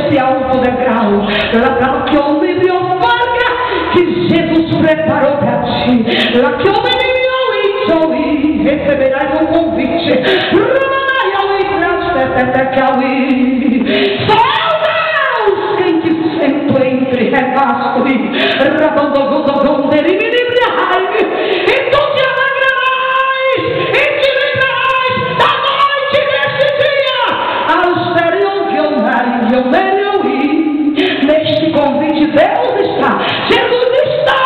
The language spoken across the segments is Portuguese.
esse alto degrau, lá que o livro vaga que Jesus preparou para ti, lá que o menino receberás um convite. Só Deus quem te sento entre regaço e rabandogondogonderi. E tu te alegrarás e te lembrarás da noite deste dia. Austerion que eu ir. Neste convite Deus está, Jesus está.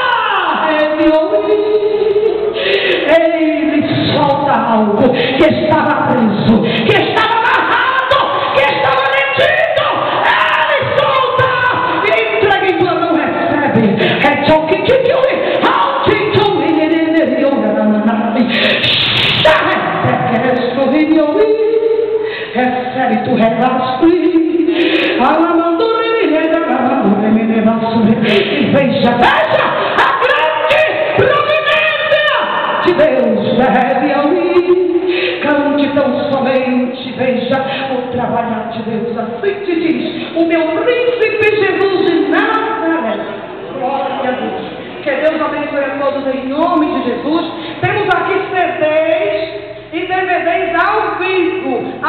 Ele solta algo que estava preso, que estava amarrado, que estava metido. Ele solta e entrega em tua mão, recebe. Recebe tu regaço e veja a grande providência de Deus. Deve ouvir, cante tão somente, veja o trabalhar de Deus. Assim te diz o meu príncipe Jesus de Nazaré. Glória a Deus. Que Deus abençoe a todos em nome de Jesus. Temos aqui CDs e DVDs ao vivo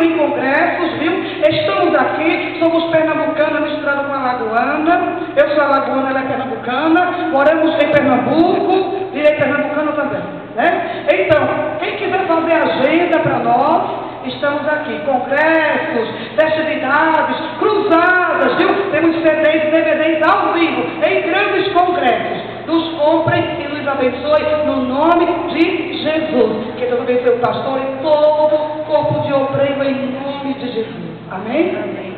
em congressos, viu? Estamos aqui, somos pernambucanas misturado com alagoana. Eu sou alagoana, ela é pernambucana. Moramos em Pernambuco e é pernambucana também, né? Então, quem quiser fazer agenda para nós, estamos aqui. Congressos, festividades, cruzadas, viu? Temos CDs e DVDs ao vivo em grandes congressos. Nos comprem e nos abençoe no nome de Jesus. Que Deus abençoe o pastor e todo o corpo de obreiro em nome de Jesus. Amém? Amém.